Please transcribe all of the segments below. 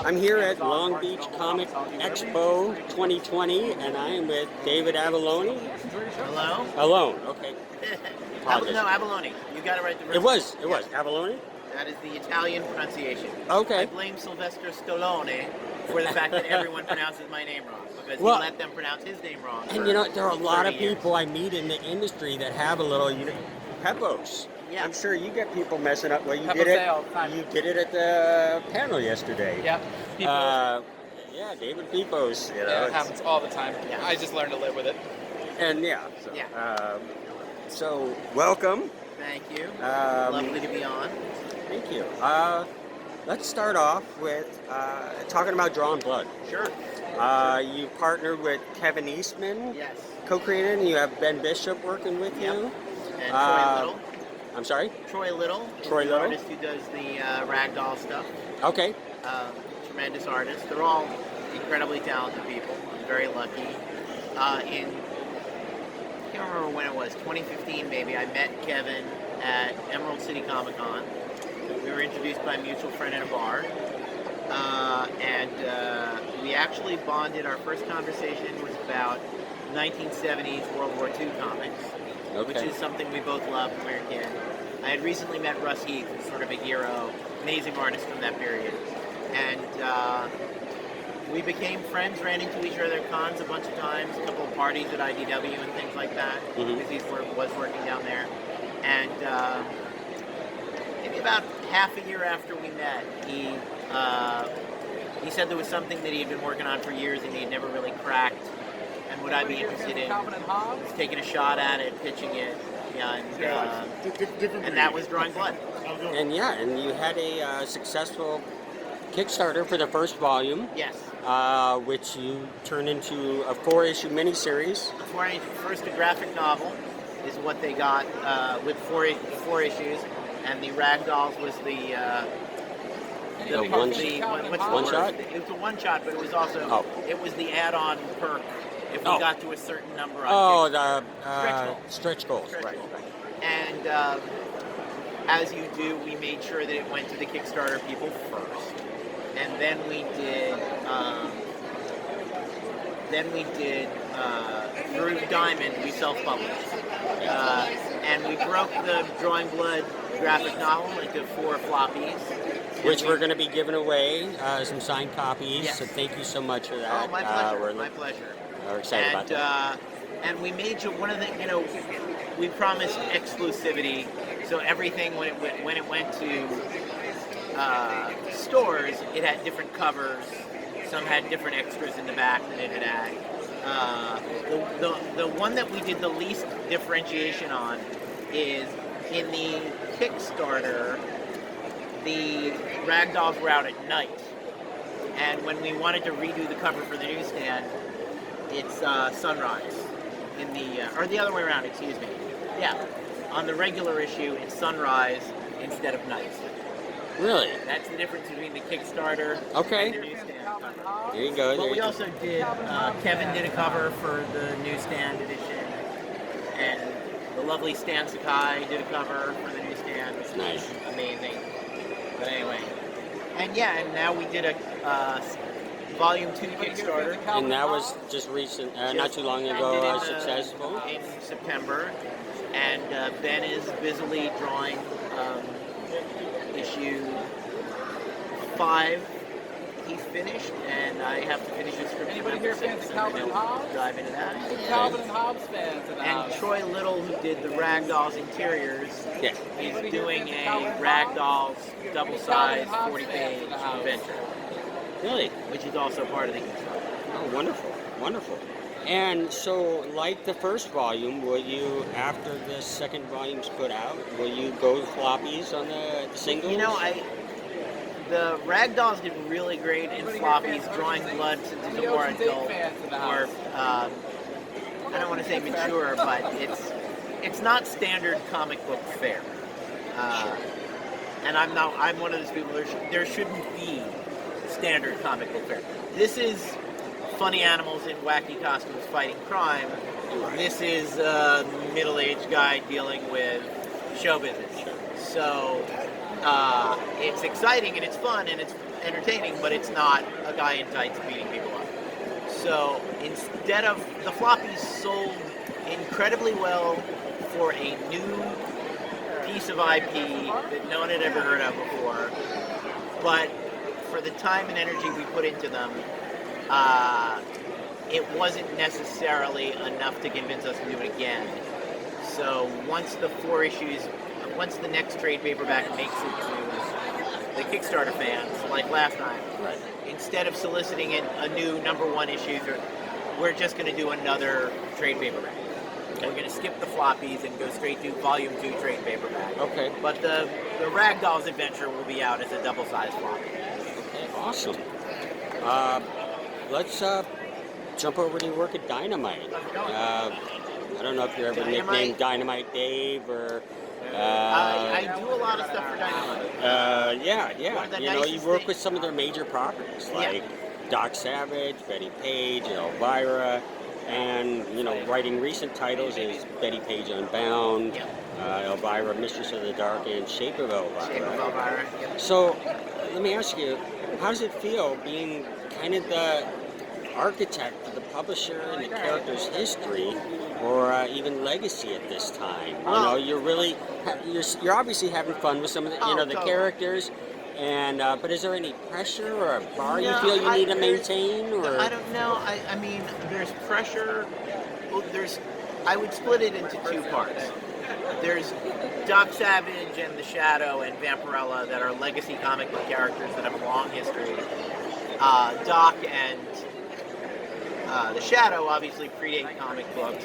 I'm here at Long Beach Comic Expo 2020, and I am with David Avallone. Hello? Alone, okay. No, Avallone. You got it right the first It was Avallone? That is the Italian pronunciation. Okay. I blame Sylvester Stallone for the fact that everyone pronounces my name wrong, because he let them pronounce his name wrong. And you know, there are a lot of people I meet in the industry that have a little, Pepos. Yeah. I'm sure you get people messing up. Well, you did it. You did it at the panel yesterday. Yep. Yeah, David Pepos. Yeah, it happens all the time. Yeah. I just learned to live with it. And so welcome. Thank you. Lovely to be on. Thank you. Let's start off with talking about Drawing Blood. Sure. You partnered with Kevin Eastman. Yes. Co-created, and you have Ben Bishop working with you. And Troy Little. I'm sorry? Troy Little. Troy the Little. artist who does the ragdoll stuff. Okay. Tremendous artist. They're all incredibly talented people. I'm very lucky. I can't remember when it was, 2015 maybe, I met Kevin at Emerald City Comic Con. We were introduced by a mutual friend in a bar. And we actually bonded. Our first conversation was about 1970s World War II comics, which is something we both loved when we were a kid. I had recently met Russ Heath, who's sort of a hero, amazing artist from that period. And we became friends, ran into each other at cons a bunch of times, a couple of parties at IDW and things like that, because he was working down there. And maybe about half a year after we met, he said there was something that he had been working on for years and he had never really cracked. And would I be interested in taking a shot at it, pitching it, and that was Drawing Blood. And and you had a successful Kickstarter for the first volume. Yes. Which you turned into a 4-issue miniseries. First a graphic novel is what they got with four issues, and the Ragdolls was the one shot? It was a one shot, but it was also it was the add-on perk if we got to a certain number on the stretch goals. Right. And as you do, we made sure that it went to the Kickstarter people first, and then we did through Diamond, we self-published, and we broke the Drawing Blood graphic novel into 4 floppies. Which we're going to be giving away some signed copies. Yes. So thank you so much for that. Oh, my pleasure. My pleasure. We're excited about that. And we made sure one of the, we promised exclusivity. So everything when it went to stores, it had different covers. Some had different extras in the back than it had. The one that we did the least differentiation on is in the Kickstarter. The Ragdolls were out at night, and when we wanted to redo the cover for the newsstand, it's sunrise in the or the other way around. Excuse me. Yeah, on the regular issue, it's sunrise instead of night. Really? That's the difference between the Kickstarter and the newsstand cover. There you go. But we also did. Kevin did a cover for the newsstand edition, and the lovely Stan Sakai did a cover for the newsstand. It's nice. Amazing. But anyway, and now we did a Volume 2 Kickstarter. And that was just recent, not too long ago, successful. In September, and Ben is busily drawing issue 5. He's finished, and I have to finish his script. Anybody here fans of Calvin and Hobbes? Dive into that. Calvin and Hobbes fans. And Troy Little, who did the Ragdolls interiors, is doing a Ragdolls double-sized 40-page adventure. Really? Which is also part of the Kickstarter. Oh, wonderful, wonderful. And so, like the first volume, will you, after the second volume's put out, will you go floppies on the singles? The Ragdolls did really great in floppies, Drawing Blood, since it's a more adult, more, I don't want to say mature, but it's not standard comic book fare. And I'm one of those people, there shouldn't be standard comic book fare. This is funny animals in wacky costumes fighting crime. This is a middle-aged guy dealing with show business. So it's exciting and it's fun and entertaining, but it's not a guy in tights beating people up. So instead of the floppies sold incredibly well for a new piece of IP that no one had ever heard of before, but for the time and energy we put into them, it wasn't necessarily enough to convince us to do it again. So once the the next trade paperback makes it to the Kickstarter fans, like last time, Right. instead of soliciting a new #1 issue, we're just going to do another trade paperback. We're going to skip the floppies and go straight to Volume 2 trade paperback. Okay. But the RAGDOLLS adventure will be out as a double-sized floppy. Okay, awesome. Let's jump over to your work at Dynamite. I don't know if you're ever Dynamite? nicknamed Dynamite Dave or... I do a lot of stuff for Dynamite. Yeah. One of the You know, you nicest work things- with some of their major properties, Yeah. like Doc Savage, Bettie Page, Elvira, and, you know, writing recent titles is Bettie Page Unbound, Yeah. Elvira, Mistress of the Dark, and Shape of Elvira. Shape of Elvira. Yep. So, let me ask you, how does it feel being kind of the architect for the publisher and the character's history, or even legacy at this time? You know, you're really, you're obviously having fun with some of the, the Totally. characters, and but is there any pressure or a bar you No, feel you need to there's- maintain, or? I don't know. I mean, there's pressure. Well, I would split it into two parts. There's Doc Savage and the Shadow and Vampirella that are legacy comic book characters that have a long history. Doc and the Shadow obviously predate comic books.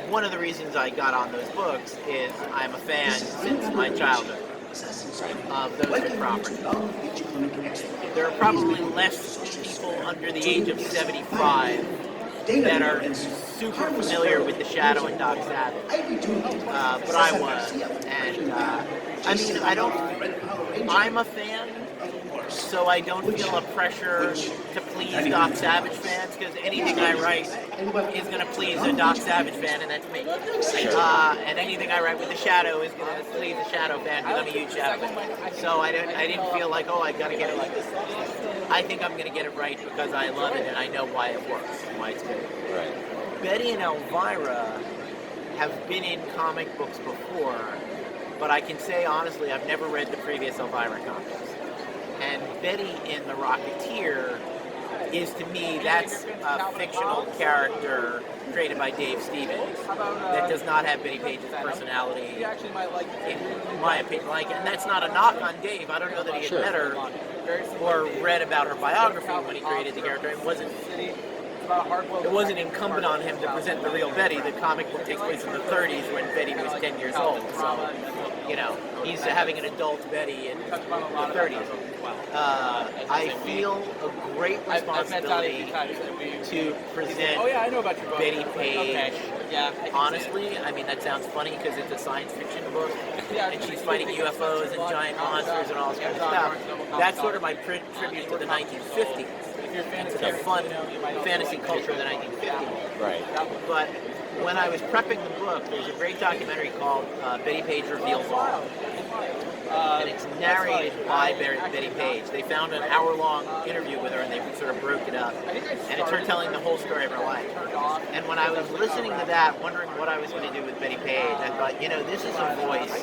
One of the reasons I got on those books is I'm a fan since my childhood of those two properties. There are probably less people under the age of 75 that are super familiar with the Shadow and Doc Savage, but I was, and I mean, I'm a fan, so I don't feel a pressure to please Doc Savage fans, because anything I write is going to please a Doc Savage fan, and that's me. And anything I write with the Shadow is going to please a Shadow fan, because I'm a huge Shadow fan. So I didn't feel like, oh, I got to get it like this. I think I'm going to get it right because I love it and I know why it works and why it's good. Right. Bettie and Elvira have been in comic books before, but I can say honestly, I've never read the previous Elvira comics. And Bettie in The Rocketeer is, to me, that's a fictional character created by Dave Stevens that does not have Bettie Page's personality, in my opinion. And that's not a knock on Dave. I don't know that he had met her or read about her biography when he created the character. It wasn't incumbent on him to present the real Bettie. The comic book takes place in the 30s when Bettie was 10 years old. So, you know, he's having an adult Bettie in the 30s. I feel a great responsibility to present Bettie Page. Honestly, I mean, that sounds funny because it's a science fiction book, and she's fighting UFOs and giant monsters and all this kind of stuff. That's sort of my tribute to the 1950s, and to the fun fantasy culture of the 1950s. Right. But when I was prepping the book, there's a great documentary called Bettie Page Reveals All. And it's narrated by Bettie Page. They found an hour-long interview with her, and they sort of broke it up. And it's her telling the whole story of her life. And when I was listening to that, wondering what I was going to do with Bettie Page, I thought, you know, this is a voice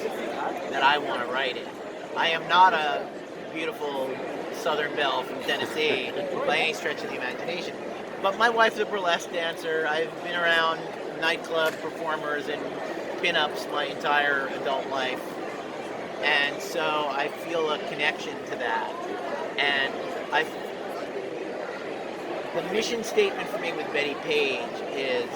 that I want to write in. I am not a beautiful Southern belle from Tennessee by any stretch of the imagination. But my wife's a burlesque dancer. I've been around nightclub performers and pin-ups my entire adult life. And so I feel a connection to that. And the mission statement for me with Bettie Page is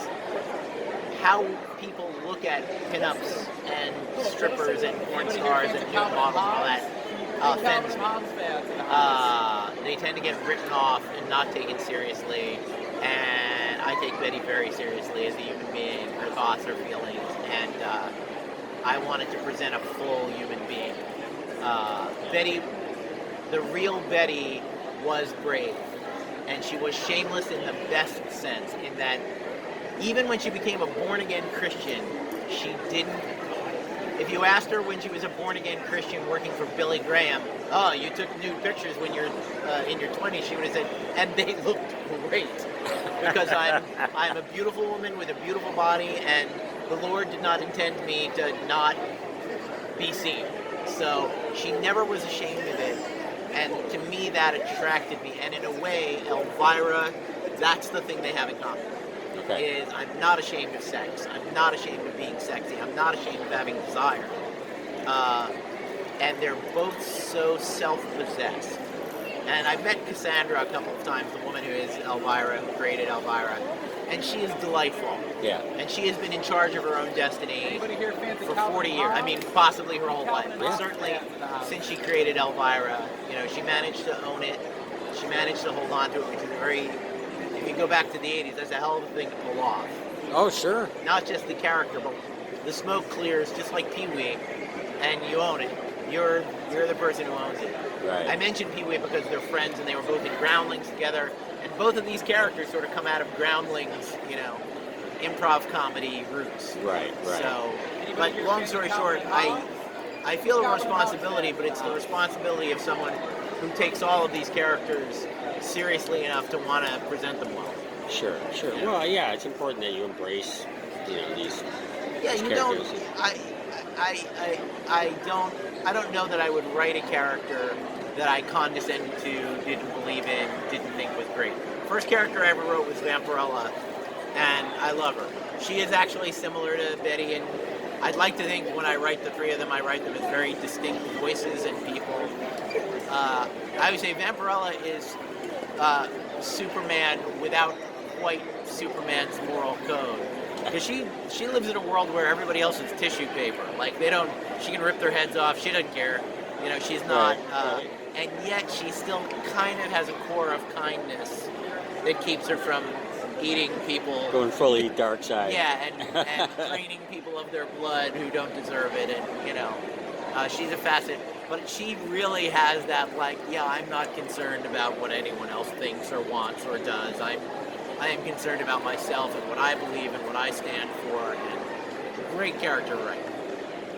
how people look at pin-ups and strippers and porn stars and new models and all that offends me. They tend to get written off and not taken seriously. And I take Bettie very seriously as a human being, her thoughts, her feelings, and I wanted to present a full human being. Bettie, the real Bettie, was brave, and she was shameless in the best sense, in that even when she became a born-again Christian, she didn't If you asked her when she was a born-again Christian working for Billy Graham, oh, you took nude pictures when you're in your 20s, she would have said, and they looked great. Because I'm a beautiful woman with a beautiful body, and the Lord did not intend me to not be seen. So she never was ashamed of it. And to me, that attracted me. And in a way, Elvira, that's the thing they have in common. Okay. Is I'm not ashamed of sex. I'm not ashamed of being sexy. I'm not ashamed of having desire. And they're both so self-possessed. And I've met Cassandra a couple of times, the woman who is Elvira, who created Elvira. And she is delightful. Yeah. And she has been in charge of her own destiny Anybody here fancy for Calvin 40 years. Hobbes? I mean, possibly her whole life. But Yeah. certainly since she created Elvira, you know, she managed to own it. She managed to hold on to it, which is very, if you go back to the 80s, that's a hell of a thing to pull off. Oh, sure. Not just the character, but the smoke clears just like Pee-wee, and you own it. You're the person who owns it. Right. I mentioned Pee-wee because they're friends and they were both in Groundlings together, and both of these characters sort of come out of Groundlings, you know, improv comedy roots. Right, right. So, but long story short, I feel a responsibility, but it's the responsibility of someone who takes all of these characters seriously enough to want to present them well. Sure, sure. Well, yeah, it's important that you embrace, you know, these Yeah, these you don't. characters. I don't know that I would write a character that I condescended to, didn't believe in, didn't think was great. First character I ever wrote was Vampirella, and I love her. She is actually similar to Betty, and I'd like to think when I write the three of them, I write them as very distinct voices and people. I would say Vampirella is Superman without quite Superman's moral code. Because she lives in a world where everybody else is tissue paper. Like, she can rip their heads off, she doesn't care. You know, she's not, Right. And yet she still kind of has a core of kindness that keeps her from eating people. Going fully dark side. Yeah, and draining people of their blood who don't deserve it, and, you know, she's a facet. But she really has that, like, yeah, I'm not concerned about what anyone else thinks or wants or does. I am concerned about myself and what I believe and what I stand for. And great character, right?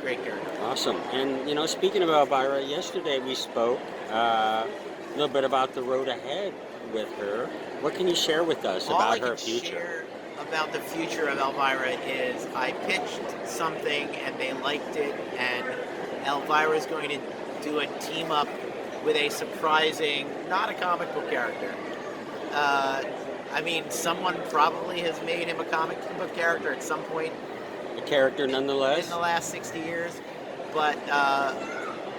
Great character. Awesome. And, you know, speaking of Elvira, yesterday we spoke a little bit about the road ahead with her. What can you share with us about her future? All I can share about the future of Elvira is I pitched something and they liked it, and Elvira is going to do a team up with a surprising, not a comic book character. I mean, someone probably has made him a comic book character at some point A character nonetheless? in the last 60 years, but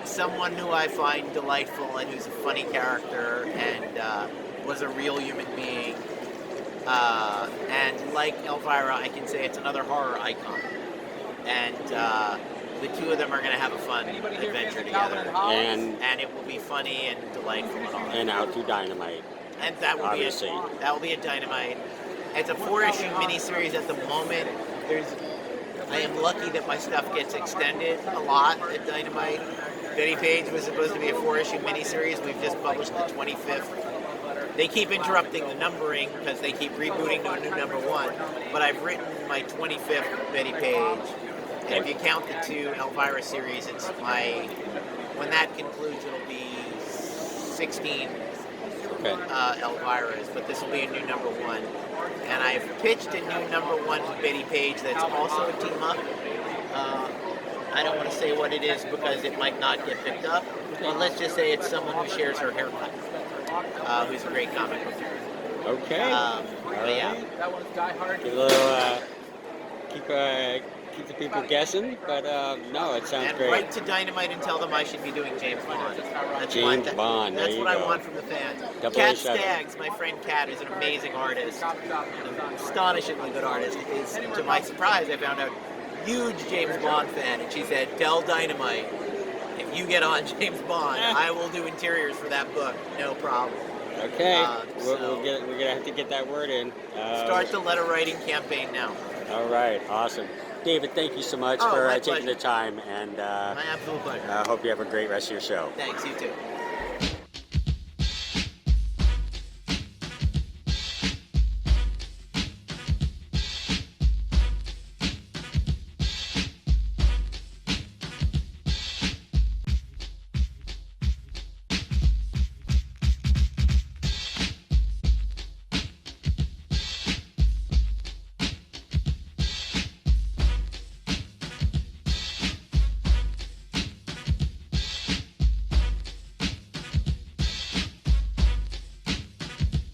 someone who I find delightful and who's a funny character and was a real human being. And like Elvira, I can say it's another horror icon. And the two of them are going to have a fun adventure together. And it will be funny and delightful and all that. And out through Dynamite. And that will Obviously. be a Dynamite. It's a 4-issue miniseries at the moment. I am lucky that my stuff gets extended a lot at Dynamite. Bettie Page was supposed to be a 4-issue miniseries. We've just published the 25th. They keep interrupting the numbering because they keep rebooting to a new number 1. But I've written my 25th Bettie Page. And if you count the 2 Elvira series, when that concludes, it'll be 16 Elvira's, but this will be a new number 1. And I've pitched a new number 1 to Bettie Page that's also a team up. I don't want to say what it is because it might not get picked up, but let's just say it's someone who shares her haircut, who's a great comic book character. Okay. But yeah. That one's Die Hard. Get a little, keep the people guessing, but no, it sounds And great. write to Dynamite and tell them I should be doing James Bond. James Bond, there That's you what I go. want from the fans. 007. Kat Staggs, my friend Kat, is an amazing artist, an astonishingly good artist. Is, to my surprise, I found out, huge James Bond fan, and she said, tell Dynamite, if you get on James Bond, I will do interiors for that book, no problem. Okay, So- we're going to have to get that word in. Start the letter writing campaign now. All right, awesome. David, thank you so much Oh, for my taking pleasure. the time, and My absolute pleasure. I hope you have a great rest of your show. Thanks, you too.